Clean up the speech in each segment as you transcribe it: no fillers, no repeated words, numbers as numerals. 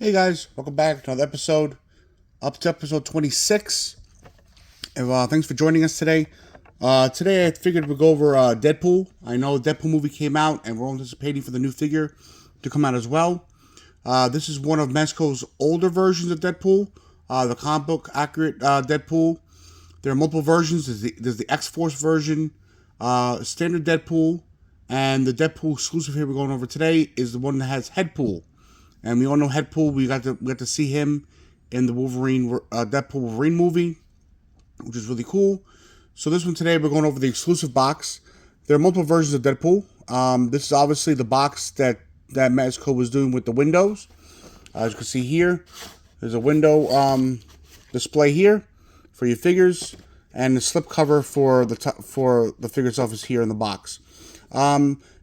Hey guys, welcome back to another episode, up to episode 26. And, thanks for joining us today. Today I figured we'd go over Deadpool. I know the Deadpool movie came out, and we're anticipating for the new figure to come out as well. This is one of Mezco's older versions of Deadpool, the comic book accurate Deadpool. There are multiple versions. There's the X-Force version, standard Deadpool, and the Deadpool exclusive here we're going over today is the one that has Headpool. And we all know Headpool. We got to see him in the Deadpool Wolverine movie, which is really cool. So this one today, we're going over the exclusive box. There are multiple versions of Deadpool. This is obviously the box that Mezco was doing with the windows. As you can see here, there's a window display here for your figures, and the slip cover for the figure itself is here in the box.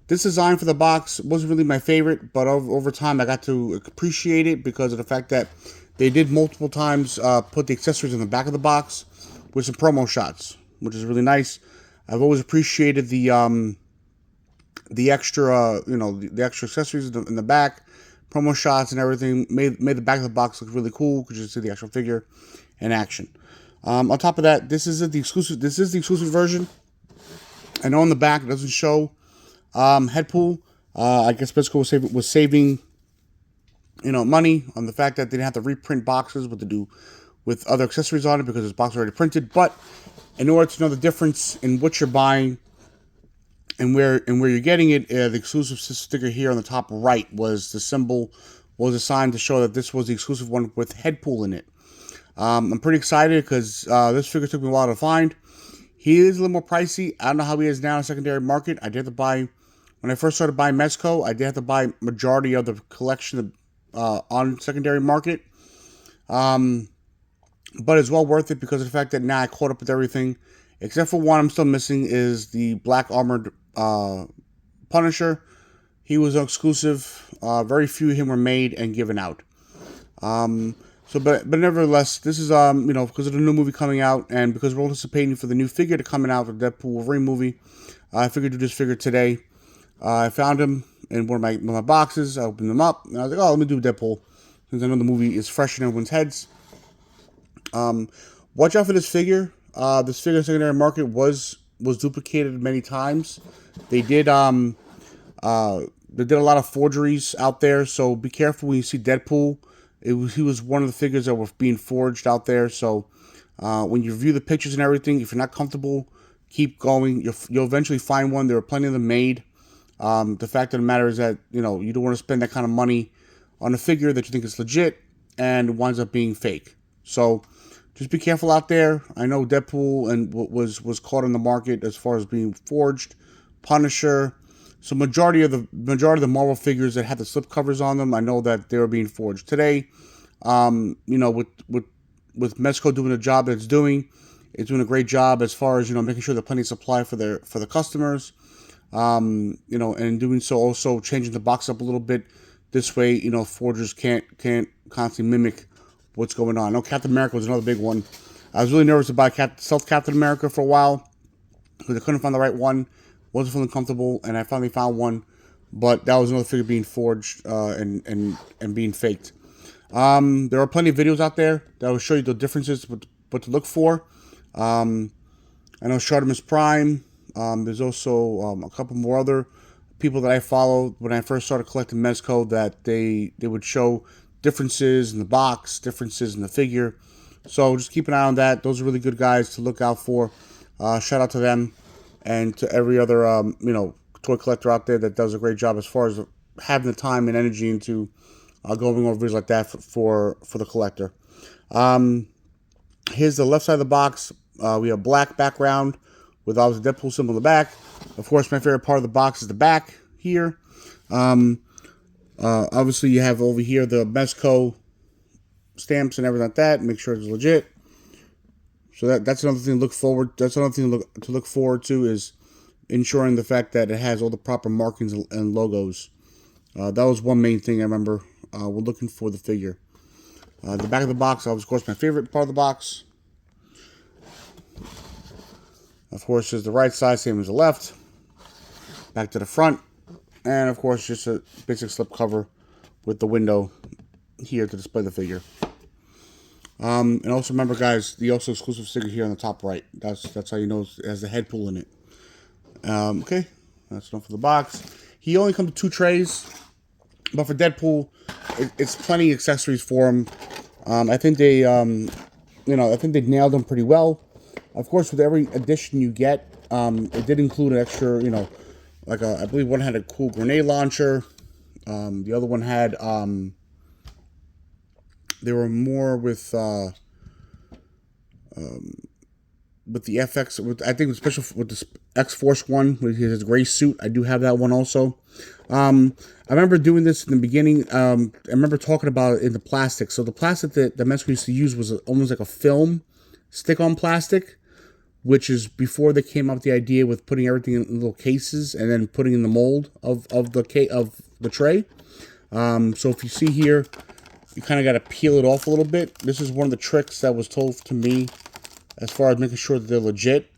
This design for the box wasn't really my favorite, but over time I got to appreciate it because of the fact that they did multiple times put the accessories in the back of the box with some promo shots, which is really nice. I've always appreciated the extra, the extra accessories in the back, promo shots and everything made the back of the box look really cool because you see the actual figure in action. On top of that, this is the exclusive version. I know on the back it doesn't show Headpool. I guess Mezco was saving money on the fact that they didn't have to reprint boxes with other accessories on it because this box was already printed. But in order to know the difference in what you're buying and where you're getting it, the exclusive sticker here on the top right was a sign to show that this was the exclusive one with Headpool in it. I'm pretty excited because this figure took me a while to find. He is a little more pricey. I don't know how he is now in the secondary market. I did have to buy, when I first started buying Mezco, I did have to buy majority of the collection on secondary market. But it's well worth it because of the fact that now I caught up with everything. Except for one I'm still missing is the black armored Punisher. He was exclusive. Very few of him were made and given out. But nevertheless, this is because of the new movie coming out and because we're anticipating for the new figure to coming out, the Deadpool Wolverine movie, I figured to do this figure today. I found him in one of my boxes. I opened them up and I was like, oh, let me do Deadpool since I know the movie is fresh in everyone's heads. Watch out for this figure. This figure secondary market was duplicated many times. They did a lot of forgeries out there, so be careful when you see Deadpool. He was one of the figures that were being forged out there. So when you review the pictures and everything, if you're not comfortable, keep going. You'll eventually find one. There are plenty of them made. The fact of the matter is that you don't want to spend that kind of money on a figure that you think is legit and winds up being fake. So just be careful out there. I know Deadpool and was caught in the market as far as being forged. Punisher. So majority of the Marvel figures that had the slip covers on them, I know that they were being forged today. With Mezco doing the job that it's doing a great job as far as making sure there's plenty of supply for the customers. And doing so also changing the box up a little bit. This way, forgers can't constantly mimic what's going on. I know Captain America was another big one. I was really nervous to buy Captain America for a while because I couldn't find the right one. Wasn't feeling comfortable, and I finally found one, but that was another figure being forged and being faked. There are plenty of videos out there that will show you the differences, what to look for. I know Shartimus Prime. There's also a couple more other people that I followed when I first started collecting Mezco that they would show differences in the box, differences in the figure. So just keep an eye on that. Those are really good guys to look out for. Shout out to them. And to every other, toy collector out there that does a great job as far as having the time and energy into going over videos like that for the collector. Here's the left side of the box. We have black background with obviously Deadpool symbol in the back. Of course, my favorite part of the box is the back here. Obviously, you have over here the Mezco stamps and everything like that. Make sure it's legit. So that's another thing to look forward. That's another thing to look forward to is ensuring the fact that it has all the proper markings and logos. That was one main thing I remember. We're looking for the figure. The back of the box, of course, my favorite part of the box. Of course, is the right side, same as the left. Back to the front, and of course, just a basic slip cover with the window here to display the figure. And also remember, guys, the also exclusive sticker here on the top right. That's how you know it has the Headpool in it. Okay, that's enough for the box. He only comes with 2 trays, but for Deadpool, it's plenty of accessories for him. I think they, I think they nailed them pretty well. Of course, with every addition you get, it did include an extra, like I believe one had a cool grenade launcher. The other one had, they were more with the FX. I think the special with the X-Force one with his gray suit. I do have that one also. I remember doing this in the beginning. I remember talking about it in the plastic. So the plastic that Mezco used to use was almost like a film stick-on plastic, which is before they came up with the idea with putting everything in little cases and then putting in the mold of the tray. So if you see here, you kind of got to peel it off a little bit. This is one of the tricks that was told to me as far as making sure that they're legit.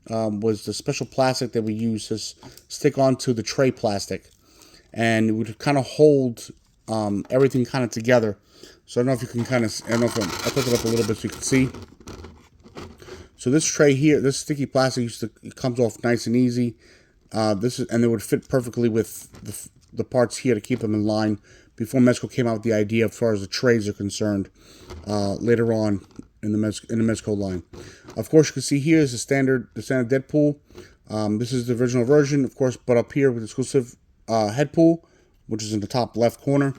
Was the special plastic that we use to stick onto the tray plastic, and it would kind of hold everything kind of together. So I don't know if you can kind of, I'll put it up a little bit so you can see. So this tray here, this sticky plastic it comes off nice and easy. And it would fit perfectly with the parts here to keep them in line before Mezco came out with the idea as far as the trays are concerned later on in the Mezco line. Of course, you can see here is the standard Deadpool. This is the original version, of course, but up here with exclusive Headpool, which is in the top left corner.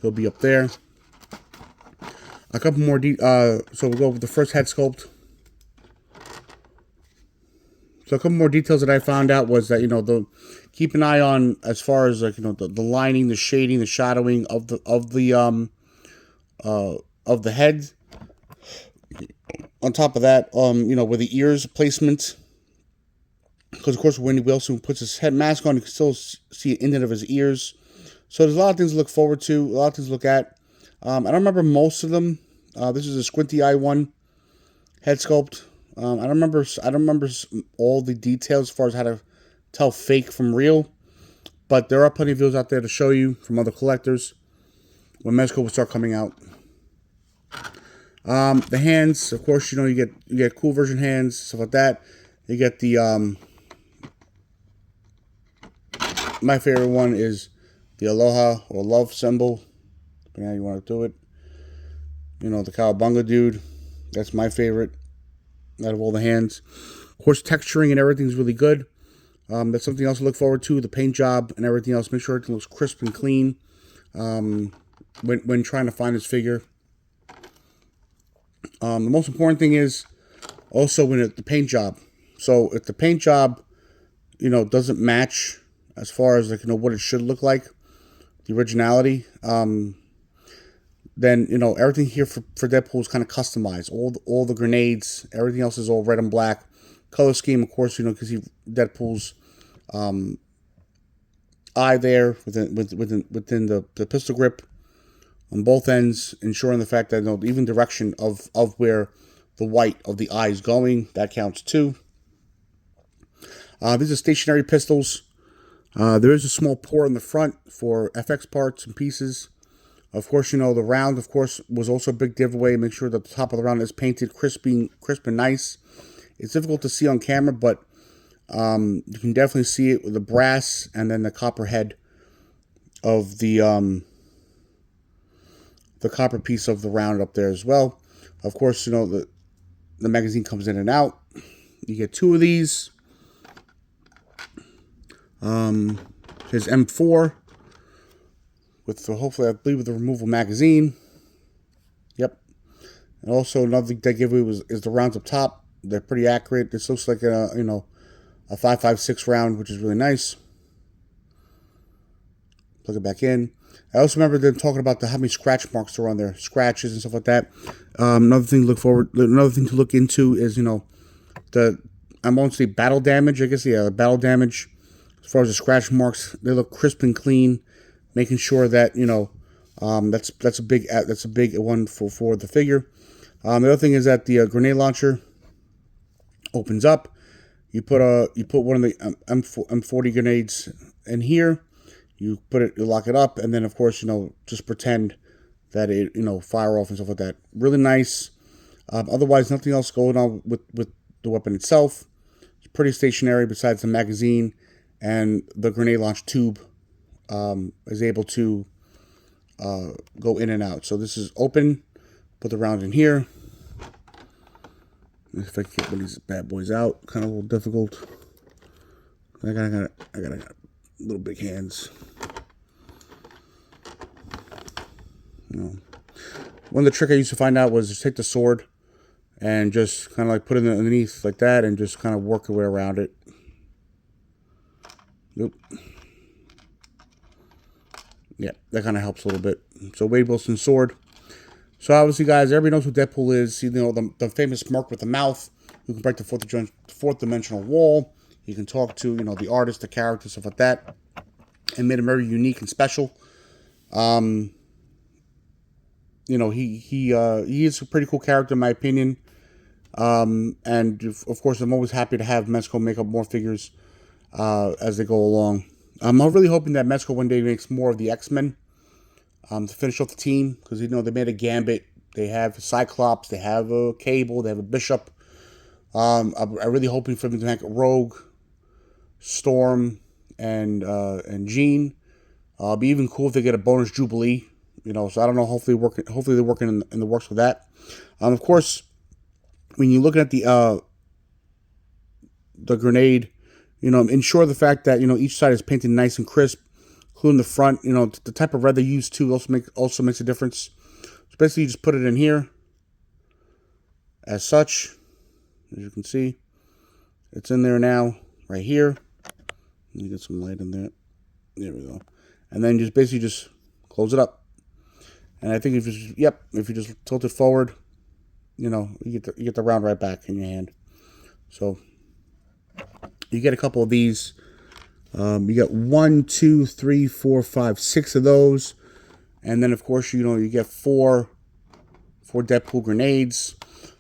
He'll be up there. A couple more, so we'll go with the first head sculpt. So a couple more details that I found out was that, keep an eye on as far as like, the lining, the shading, the shadowing of the head. On top of that, with the ears placement, because of course when Wilson puts his head mask on, you can still see an indent of his ears. So there's a lot of things to look forward to, a lot of things to look at. I don't remember most of them. This is a squinty eye one head sculpt. I don't remember all the details as far as how to tell fake from real, but there are plenty of videos out there to show you from other collectors when Mezco will start coming out. The hands, of course, you get cool version hands, stuff like that. You get the my favorite one is the aloha or love symbol, depending on how you want to do it. The cowabunga dude, that's my favorite out of all the hands. Of course, texturing and everything's really good. That's something else to look forward to. The paint job and everything else. Make sure everything looks crisp and clean when trying to find this figure. The most important thing is also when the paint job. So if the paint job, doesn't match as far as what it should look like, the originality, then everything here for Deadpool is kind of customized. All the grenades, everything else is all red and black. Color scheme, of course, because Deadpool's eye there within the pistol grip on both ends, ensuring the fact that the even direction of where the white of the eye is going, that counts too. These are stationary pistols. There is a small port in the front for FX parts and pieces. Of course, the round, of course, was also a big giveaway. Make sure that the top of the round is painted crisp and nice. It's difficult to see on camera, but you can definitely see it with the brass and then the copper head of the copper piece of the round up there as well. Of course, the magazine comes in and out. You get 2 of these. His M4 with hopefully I believe with the removable magazine. Yep. And also another thing they give you is the rounds up top. They're pretty accurate. This looks like a 5.56 round, which is really nice. Plug it back in. I also remember them talking about how many scratch marks are on there, scratches and stuff like that. Another thing to look into is I won't say battle damage. I guess battle damage. As far as the scratch marks, they look crisp and clean. Making sure that that's a big one for the figure. The other thing is that the grenade launcher opens up. You put one of the M40 grenades in here. You lock it up, and then of course just pretend that it, fire off and stuff like that. Really nice. Otherwise, nothing else going on with the weapon itself. It's pretty stationary besides the magazine, and the grenade launch tube is able to go in and out. So this is open. Put the round in here. If I can get one of these bad boys out, kind of a little difficult. I got little big hands. One of the trick I used to find out was just take the sword and just kind of like put it underneath like that and just kind of work your way around it. Nope. Yeah, that kind of helps a little bit. So Wade Wilson's sword. So obviously, guys, everybody knows who Deadpool is. The famous mark with the mouth, who can break the fourth dimensional wall. You can talk to, the artist, the character, stuff like that. And made him very unique and special. He is a pretty cool character in my opinion. And of course, I'm always happy to have Mezco make up more figures as they go along. I'm really hoping that Mezco one day makes more of the X-Men to finish off the team, because they made a Gambit, they have a Cyclops, they have a Cable, they have a Bishop. I'm really hoping for them to make a Rogue, Storm, and Jean. It'd be even cool if they get a bonus Jubilee. So I don't know. Hopefully they're working in the works with that. Of course, when you're looking at the grenade, ensure the fact that each side is painted nice and crisp, including the front. The type of red they use too also makes a difference. So basically, you just put it in here, as such. As you can see, it's in there now, right here. Let me get some light in there. There we go. And then just basically just close it up. And I think if you just tilt it forward, you get the round right back in your hand. So you get a couple of these. You got 1, 2, 3, 4, 5, 6 of those, and then of course you get four Deadpool grenades.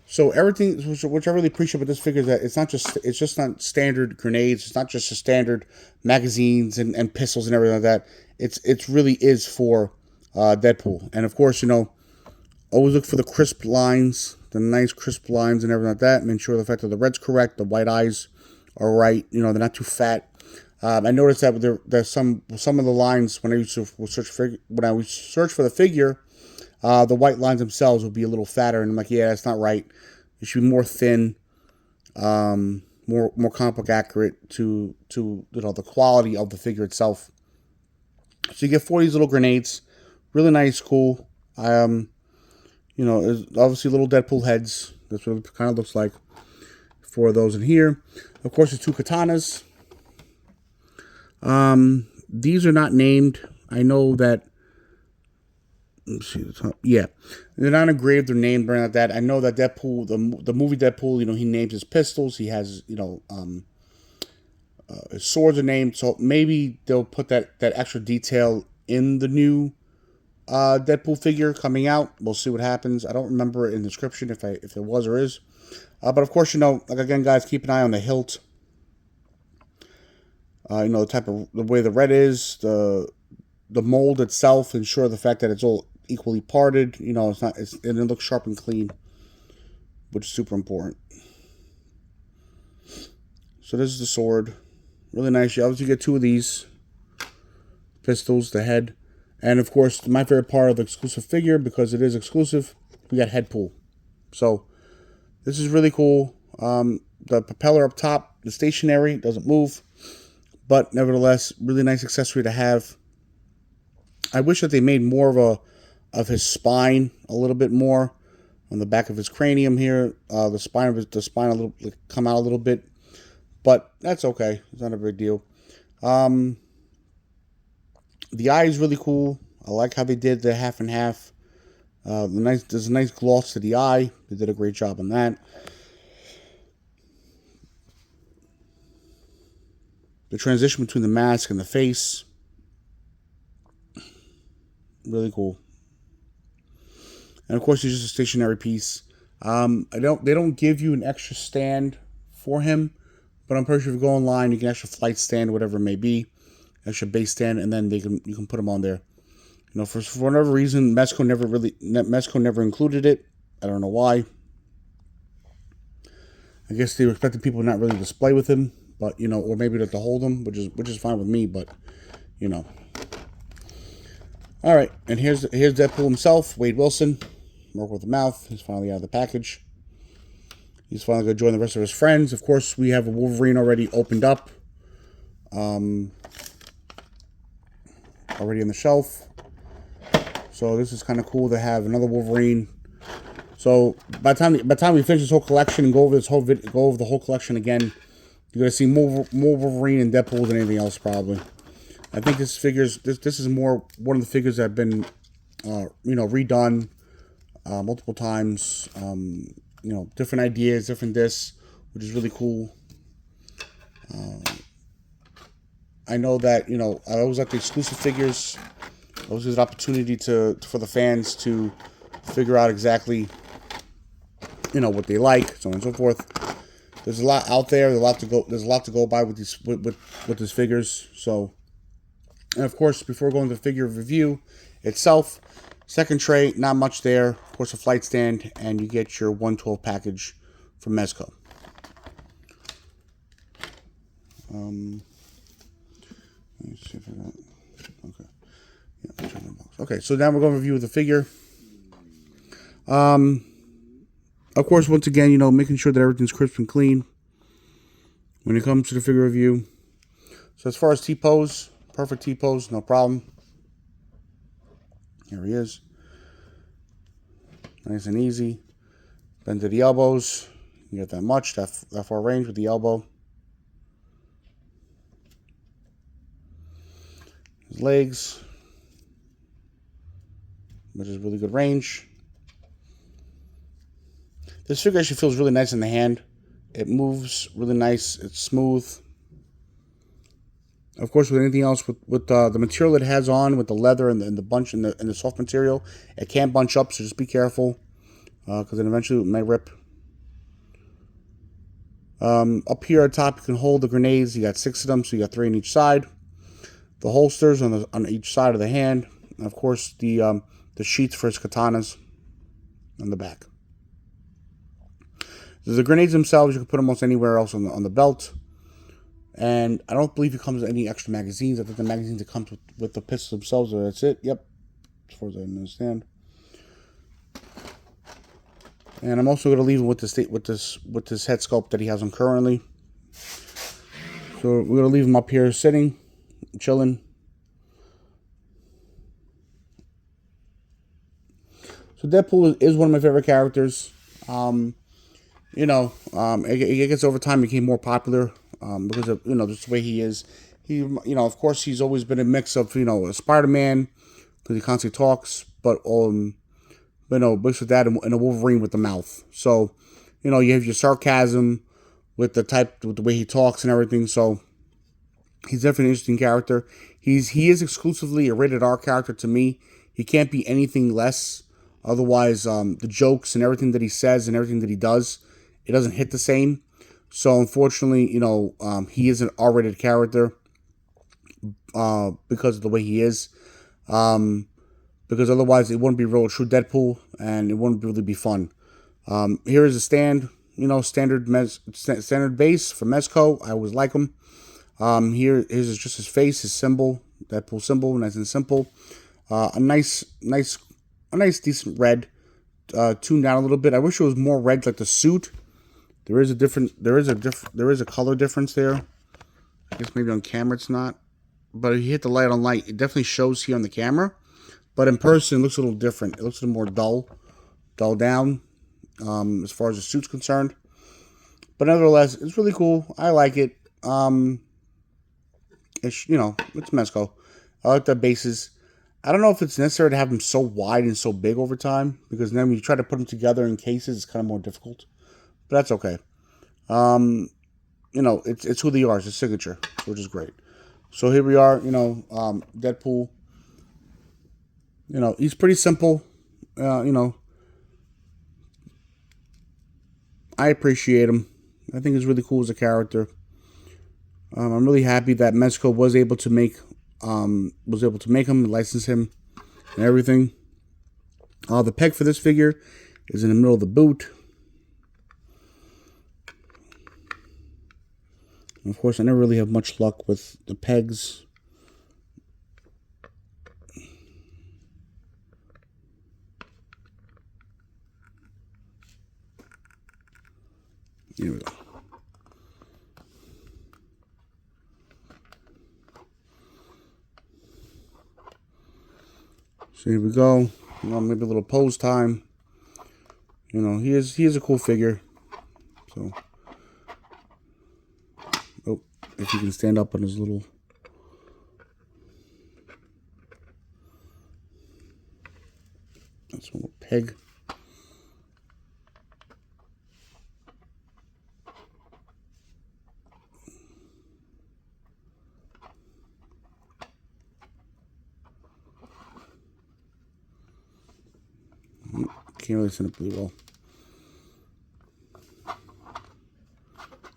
So everything, which I really appreciate about this figure, is that it's just not standard grenades. It's not just the standard magazines and pistols and everything like that. It's really is for Deadpool. And of course, always look for the crisp lines, the nice crisp lines and everything like that, and ensure the fact that the red's correct, the white eyes are right. They're not too fat. I noticed that there's some of the lines when I used to search for the figure, the white lines themselves would be a little fatter, and I'm like, yeah, that's not right. It should be more thin, more comic book accurate to the quality of the figure itself. So you get 4 of these little grenades, really nice, cool. There's obviously little Deadpool heads. That's what it kind of looks like. 4 of those in here. Of course, the 2 katanas. These are not named. I know that. Let's see the top. Yeah, they're not engraved or named or anything like that. I know that Deadpool, the movie Deadpool, he names his pistols. He has, his swords are named. So maybe they'll put that extra detail in the new Deadpool figure coming out. We'll see what happens. I don't remember it in the description if there was or is. But of course, like again, guys, keep an eye on the hilt. The way the red is, the mold itself. Ensure the fact that it's all equally parted. And it looks sharp and clean, which is super important. So this is the sword, really nice. You obviously get 2 of these pistols, the head, and of course my favorite part of the exclusive figure, because it is exclusive. We got Headpool. So this is really cool. The propeller up top, the stationary, doesn't move, but nevertheless, really nice accessory to have. I wish that they made more of his spine a little bit more on the back of his cranium here. The spine a little come out a little bit, but that's okay. It's not a big deal. The eye is really cool. I like how they did the half and half. There's a nice gloss to the eye. They did a great job on that. The transition between the mask and the face, really cool. And of course, he's just a stationary piece. They don't give you an extra stand for him, but I'm pretty sure if you go online, you can extra flight stand, whatever it may be, extra base stand, and then you can put him on there. You know, for whatever reason, Mezco never included it. I don't know why. I guess they were expecting people to not really display with him, but you know, or maybe to hold him, which is fine with me. But you know, all right. And here's Deadpool himself, Wade Wilson, work with the mouth. He's finally out of the package. He's finally going to join the rest of his friends. Of course, we have a Wolverine already opened up, already on the shelf. So this is kind of cool to have another Wolverine. So by the time we finish this whole collection and go over the whole collection again, you're gonna see more Wolverine and Deadpool than anything else probably. I think this is more one of the figures that have been redone multiple times. You know, different ideas, different this, which is really cool. I know that, you know, I always like the exclusive figures. I always use an opportunity for the fans to figure out exactly, you know, what they like, so on and so forth. There's a lot out there. There's a lot to go by with these figures. So, and of course, before going to the figure review itself, second tray, not much there. Of course, a flight stand, and you get your 112 package from Mezco. Let me see if I got. Okay. Yeah, check the box. Okay, so now we're going to review the figure. Of course, once again, you know, making sure that everything's crisp and clean when it comes to the figure review. So as far as T-pose, perfect T-pose, no problem. Here he is. Nice and easy. Bend to the elbows. You get that much, that far range with the elbow. His legs, which is really good range. This figure actually feels really nice in the hand. It moves really nice. It's smooth. Of course, with anything else, with the material it has on, with the leather and the bunch and the soft material, it can bunch up. So just be careful, because then eventually it may rip. Up here at top, you can hold the grenades. You got 6 of them, so you got 3 on each side. The holsters on each side of the hand, and of course the sheaths for his katanas on the back. The grenades themselves, you can put them almost anywhere else on the belt. And I don't believe it comes with any extra magazines. I think the magazines that comes with the pistols themselves, that's it. Yep, as far as I understand. And I'm also going to leave him with this head sculpt that he has on currently. So we're going to leave him up here sitting, chilling. So Deadpool is one of my favorite characters. You know, it gets over time became more popular because of, you know, just the way he is. He, you know, of course, he's always been a mix of, you know, a Spider-Man because he constantly talks, but you know, mixed with that and a Wolverine with the mouth. So, you know, you have your sarcasm with the way he talks and everything. So he's definitely an interesting character. He is exclusively a rated R character to me. He can't be anything less. Otherwise, the jokes and everything that he says and everything that he does, it doesn't hit the same. So unfortunately, you know, he is an R-rated character because of the way he is. Because otherwise, it wouldn't be real true Deadpool, and it wouldn't really be fun. Here is a stand, you know, standard base for Mezco. I always like him. Here's just his face, his symbol, Deadpool symbol, nice and simple. A nice decent red, tuned down a little bit. I wish it was more red like the suit. There is a color difference there. I guess maybe on camera it's not, but if you hit the light on light, it definitely shows here on the camera. But in person, it looks a little different. It looks a little more dull down, as far as the suit's concerned. But nevertheless, it's really cool. I like it. It's, you know, it's Mezco. I like the bases. I don't know if it's necessary to have them so wide and so big over time, because then when you try to put them together in cases, it's kind of more difficult. But that's okay. You know, it's who they are. It's a signature, which is great. So here we are, you know, Deadpool. You know, he's pretty simple. You know, I appreciate him. I think he's really cool as a character. I'm really happy that Mezco was able to make him, license him and everything. The peg for this figure is in the middle of the boot. And of course, I never really have much luck with the pegs. Here we go. So here we go. Well, maybe a little pose time. You know, he is a cool figure. So, oh, if he can stand up on his little. That's a little peg. Can't really stand up really well.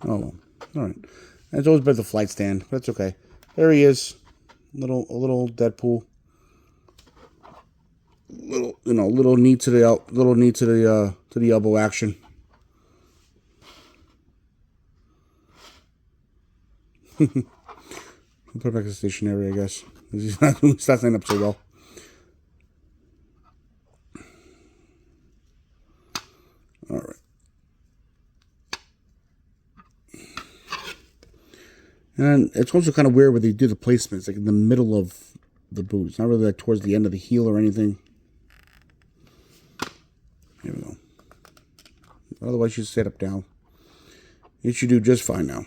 Oh well. Alright. It's always better the flight stand, but that's okay. There he is. A little Deadpool. Little knee to the elbow action. I'll put it back to stationary, I guess. He's not standing up so well. Alright. And it's also kind of weird where they do the placements, like in the middle of the boot. It's not really like towards the end of the heel or anything. Here we go. Otherwise, you sit up down. You should do just fine now.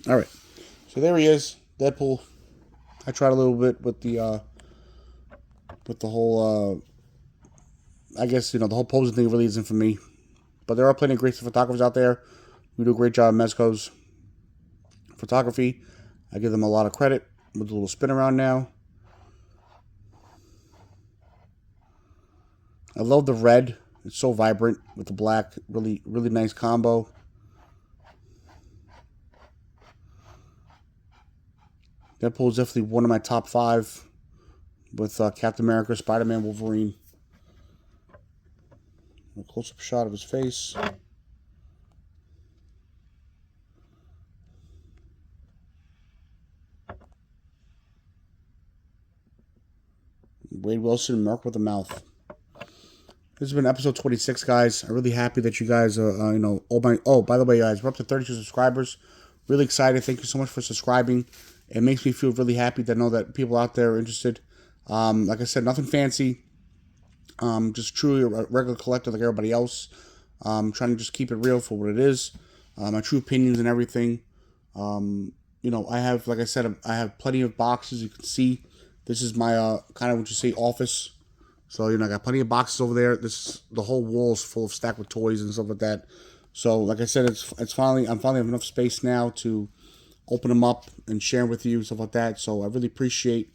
Alright. So there he is, Deadpool. I tried a little bit with the whole, I guess, the whole posing thing really isn't for me. But there are plenty of great photographers out there who do a great job of Mezco's photography. I give them a lot of credit with the little spin around now. I love the red. It's so vibrant with the black. Really, really nice combo. Deadpool is definitely one of my top 5 with Captain America, Spider-Man, Wolverine. A close-up shot of his face. Wade Wilson, Merc with a mouth. This has been episode 26, guys. I'm really happy that you guys, oh, by the way, guys, we're up to 32 subscribers. Really excited. Thank you so much for subscribing. It makes me feel really happy to know that people out there are interested. Like I said, nothing fancy. Just truly a regular collector like everybody else. Trying to just keep it real for what it is. My true opinions and everything. I have, like I said, I have plenty of boxes. You can see this is my kind of what you say office. So I got plenty of boxes over there. The whole wall is full of stacked with toys and stuff like that. So like I said, I'm finally have enough space now to open them up and share with you, stuff like that. So I really appreciate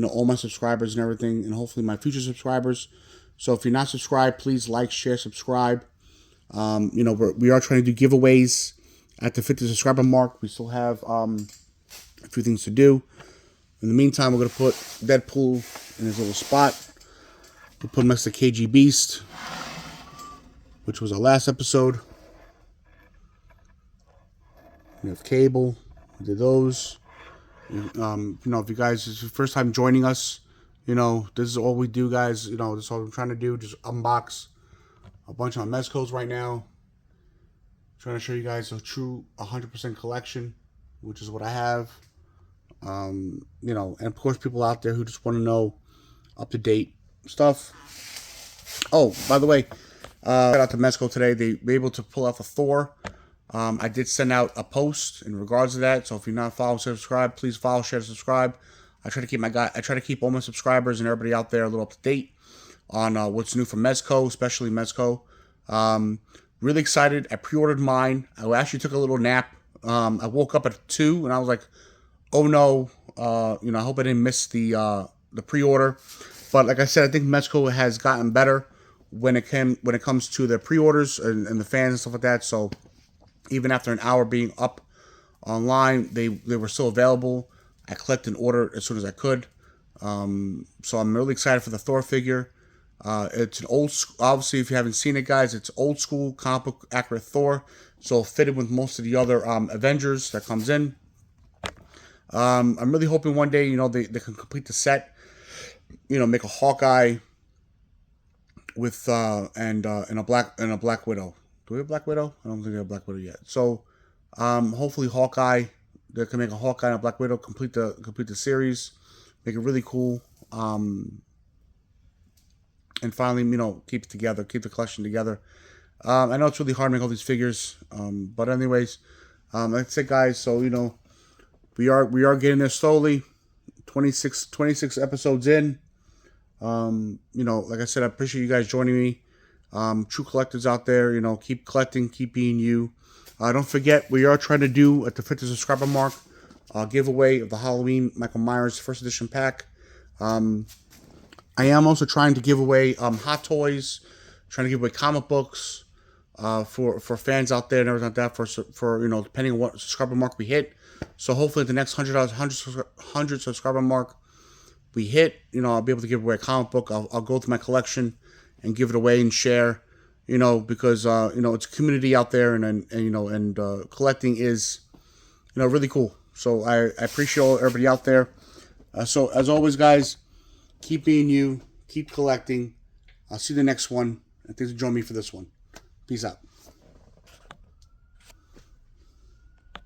all my subscribers and everything, and hopefully my future subscribers. So if you're not subscribed, please like, share, subscribe. We are trying to do giveaways at the 50 subscriber mark. We still have a few things to do. In the meantime, we're going to put Deadpool in his little spot. We'll put him next to KG Beast, which was our last episode. We have Cable. We did those. If you guys, this is your first time joining us, this is all we do, guys. This is all I'm trying to do. Just unbox a bunch of Mezcos right now. Trying to show you guys a true 100% collection, which is what I have. And of course, people out there who just want to know up-to-date stuff. Oh, by the way, shout out to Mezco today. They were able to pull out the Thor. I did send out a post in regards to that. So if you're not following, subscribe, please follow, share, subscribe. I try to keep all my subscribers and everybody out there a little up to date on what's new from Mezco, especially Mezco. Really excited. I pre-ordered mine. I actually took a little nap. I woke up at 2 and I was like, oh no, I hope I didn't miss the pre-order. But like I said, I think Mezco has gotten better when it comes to the pre-orders and the fans and stuff like that. So even after an hour being up online, they were still available. I clicked and ordered as soon as I could. So I'm really excited for the Thor figure. It's an obviously, if you haven't seen it, guys, it's old school comic book accurate Thor. So fitted with most of the other Avengers that comes in. I'm really hoping one day, they can complete the set. Make a Hawkeye with and a Black Widow. Do we have Black Widow? I don't think we have Black Widow yet. So hopefully Hawkeye, they can make a Hawkeye and a Black Widow, complete the series, make it really cool. And finally, keep it together, keep the collection together. I know it's really hard to make all these figures, but anyways, that's it, guys. So we are getting there slowly. 26 episodes in. Like I said, I appreciate you guys joining me. True collectors out there, keep collecting, keep being you. Don't forget, we are trying to do at the 50 subscriber mark giveaway of the Halloween Michael Myers first edition pack. I am also trying to give away hot toys, trying to give away comic books for fans out there and everything like that. For depending on what subscriber mark we hit. So hopefully at the next 100 subscriber mark we hit, I'll be able to give away a comic book. I'll go through my collection and give it away and share, because it's a community out there, and collecting is really cool. So I appreciate everybody out there. So as always, guys, keep being you, keep collecting. I'll see you in the next one, and thanks for joining me for this one. Peace out.